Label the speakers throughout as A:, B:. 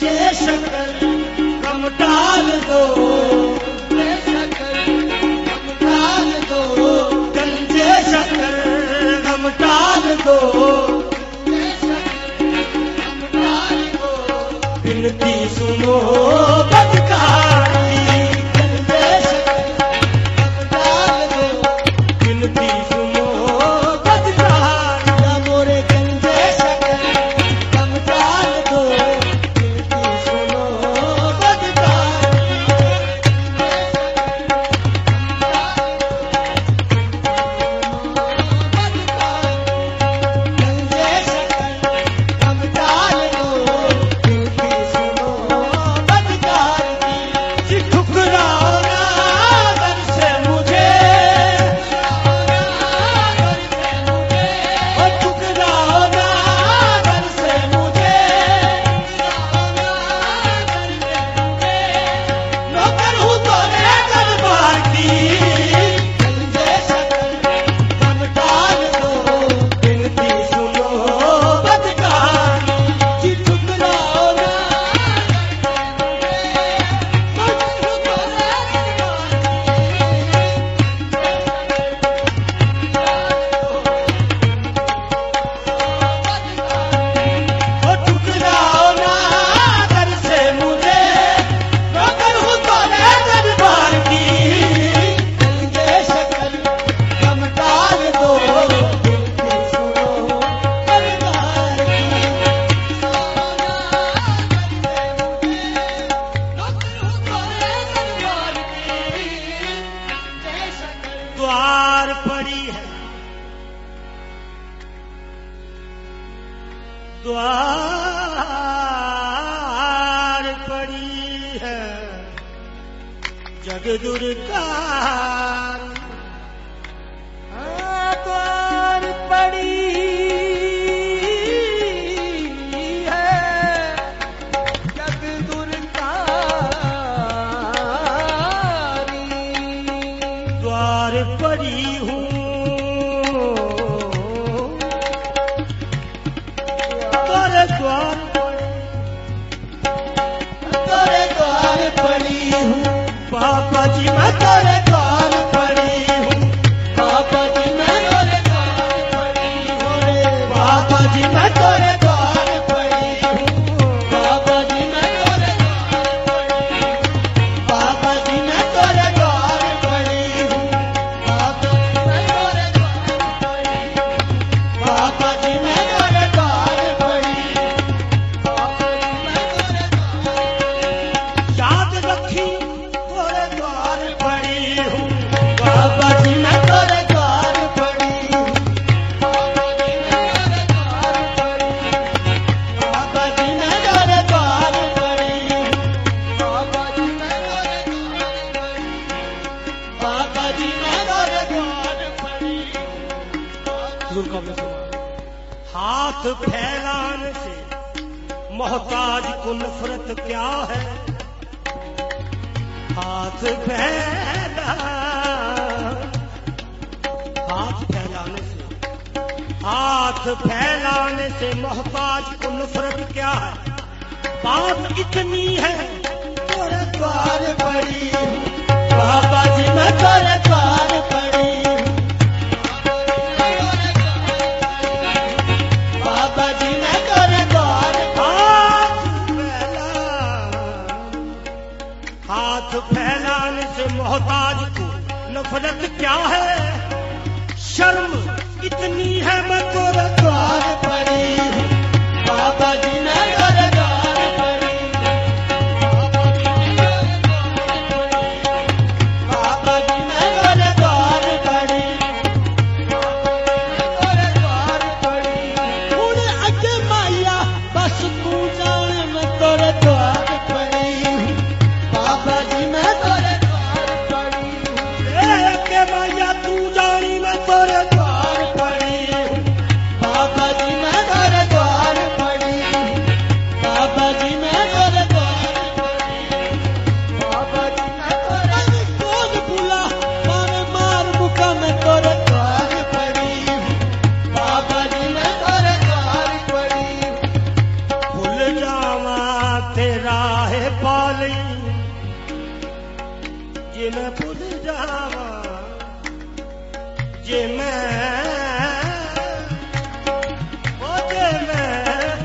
A: गंजे शक्कर गम डाल दो, गंजे शक्कर गम डाल दो, गंजे शक्कर गम डाल दो, गंजे शक्कर गम डाल दो। विनती सुनो बदकारी, गंजे शक्कर गम डाल दो, विनती सुनो बदकारी, मोरे गंजे शक्कर गम डाल दो, विनती सुनो बदकारी, गंजे शक्कर गम डाल दो, विनती सुनो बदकारी। जी ठुकराओ ना दर से मुझे, ओ ठुकराओ ना दर से मुझे, नौकर हूँ तोरे दरबार की, गंजे शक्कर गम डाल दो, विनती सुनो बदकारी। जी ठुकराओ ना ओ ठुकराओ ना दर से मुझे, नौकर हूँ तोरे दरबार की, गंजे शक्कर गम डाल दो, विनती सुनो बदकारी। द्वार पड़ी है, द्वार पड़ी है जग दुर्गार, द्वार पड़ी है जग दुर्गारी, द्वार पड़ी हूँ तोरे द्वार, तोरे द्वार पड़ी हूँ बाबा जी, मैं तोरे द्वार पड़ी हूँ बाबा जी, मैं तोरे द्वार पड़ी हूँ रे बाबा जी, मैं तोरे द्वार पड़ी हूँ बाबा जी, मैं तोरे द्वार पड़ी हूँ बाबा जी, मैं तोरे द्वार पड़ी हूँ बाबा जी, मैं तोरे द्वार पड़ी हूँ बाबा जी, मैं तोरे द्वार पड़ी हूँ बाबा जी, मैं तोरे द्वार, याद रखी तोरे द्वार पड़ी हूँ बाबा जी, मैं तोरे द्वार पड़ी हूँ बाबा जी, मैं तोरे द्वार पड़ी हूँ बाबा जी, मैं तोरे द्वार पड़ी हूँ बाबा जी, मैं तोरे द्वार पड़ी हूँ बाबा जी, मैं तोरे द्वार पड़ी हूँ। हाथ फैलाने से मोहताज को नफरत क्या है, हाथ फैला, हाथ फैलाने से, हाथ फैलाने से मोहताज को नफरत क्या है, बात इतनी है तोरे द्वार पड़ी हूँ बाबा जी, मैं तोरे द्वार पड़ी हूँ बाबा जी, मैं तोरे द्वार, हाथ फैलाने से मोहताज को नफरत क्या है, शर्म इतनी है मैं तोरे द्वार पड़ी हूँ बाबा जी, मैं तोरे द्वार पड़ी हूँ बाबा जी, मैं तोरे द्वार पड़ी हूँ तोरे द्वार पड़ी हूँ। हुण अगे माया बस तू जान मैं तोरे द्वार पड़ी हूँ बाबा जी, मैं तोरे द्वार पड़ी हूँ, अगे माया तू जानी मैं तोरे द्वार पड़ी हूँ बाबा जी, मैं तोरे द्वार पड़ी हूँ मैं भुल जावा जे मैं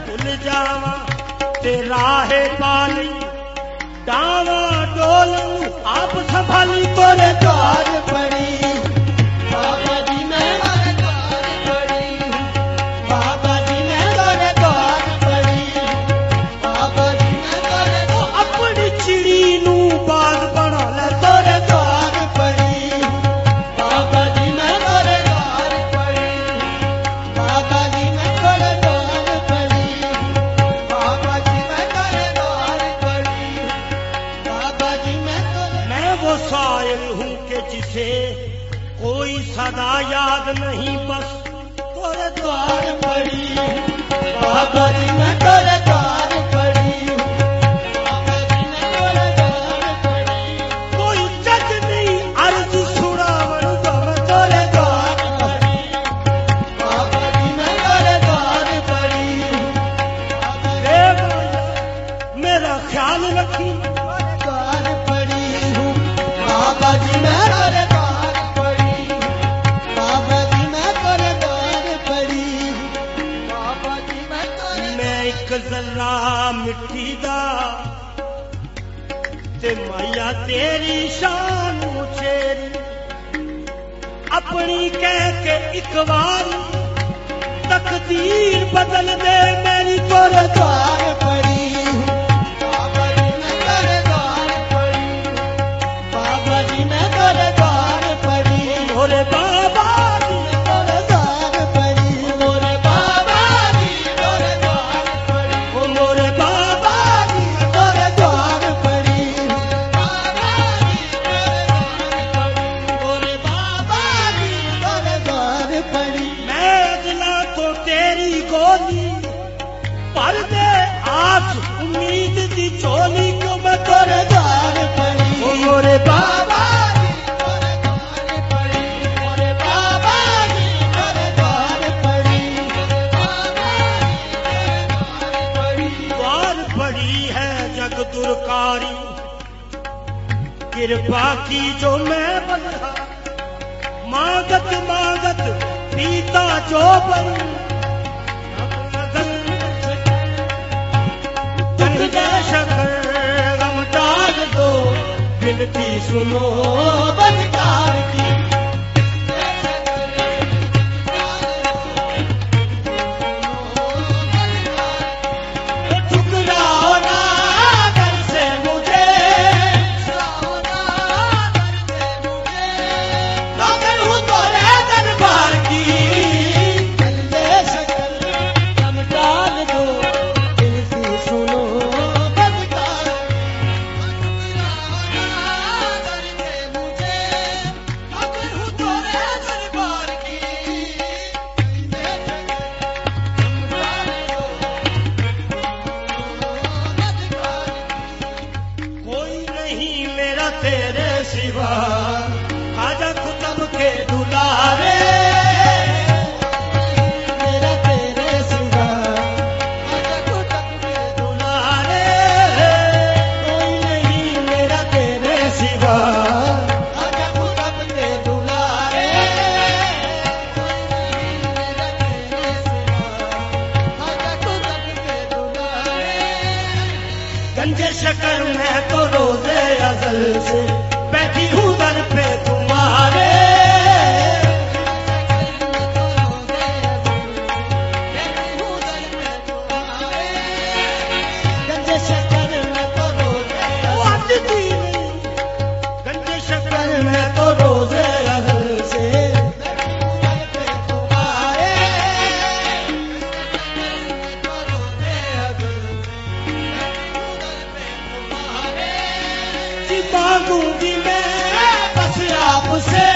A: भुल जावा ते राहे पाली डावा डोल आप संभाली तोरे द्वार पड़ी बाबा जी मैं तोरे द्वार पड़ी बाबा जी मैं तोरे द्वार पड़ी बाबा जी मैं तोरे अपनी चिड़ी नू बाग बना ले तोरे द्वार पड़ी बाबा जी मैं तोरे द्वार पड़ी बाबा जी मैं तोरे द्वार पड़ी बाबा जी मैं तोरे द्वार पड़ी बाबा जी मैं वो साइल हूँ कि जिसे कोई सदा याद नहीं बस तोरे द्वार पड़ी बाबा जी मैं तोरे द्वार पड़ी बाबा जी मैं तोरे द्वार पड़ी कोई जज नहीं अर्ज सुनावन दम तोरे द्वार पड़ी बाबा जी मैं तोरे द्वार पड़ी मेरा ख्याल रखी द्वार पड़ी हूँ बाबा जी मैं तोरे द्वार पड़ी बाबा जी मैं तोरे द्वार पड़ी बाबा जी मैं तोरे मैं एक जरा मिट्टी दा ते मैया तेरी शान उचेरी अपनी कह के एक बार तकदीर बदल दे मेरी तोरे द्वार पड़ी बाबा जी मैं तोरे द्वार पड़ी बाबा जी मैं तोरे द्वार पड़ी मोरे बाबा जी तोरे द्वार पड़ी मोरे बाबा जी तोरे द्वार पड़ी ओ मोरे बाबा जी तोरे द्वार पड़ी मोरे बाबा जी तोरे द्वार पड़ी मैं अगला तो तेरी गोली पर दे आस उम्मीद दी चोली को मैं तोरे द्वार पड़ी ओ मोरे बाबा जी तोरे द्वार पड़ी मोरे बाबा जी तोरे द्वार पड़ी द्वार पड़ी है जग दुरकारी कृपा की जो मैं बंधा मांगत मांगत पीता जो बन शकर गम डाल दो विनती सुनो बदकार की ठुकराओ ना घर से मुझे नौकर हूँ तोरे दरबार की गंदे शकर गम डाल दो विनती सुनो तेरे सिवा आजा खुतब के दुलारे मेरा तेरे सिवा आजा खुतब के दुलारे कोई नहीं मेरा तेरे सिवा आजा खुतब के दुलारे कोई नहीं मेरा तेरे सिवा आजा खुतब के दुलारे गंजे शकर मैं तो रोजे अज़ल से बैठी हूँ दर पे तुम्हारे गंजे शकर में तो रोजे गंजे शकर में तो रोजे अज़ल से मांगूंगी मैं बस आपसे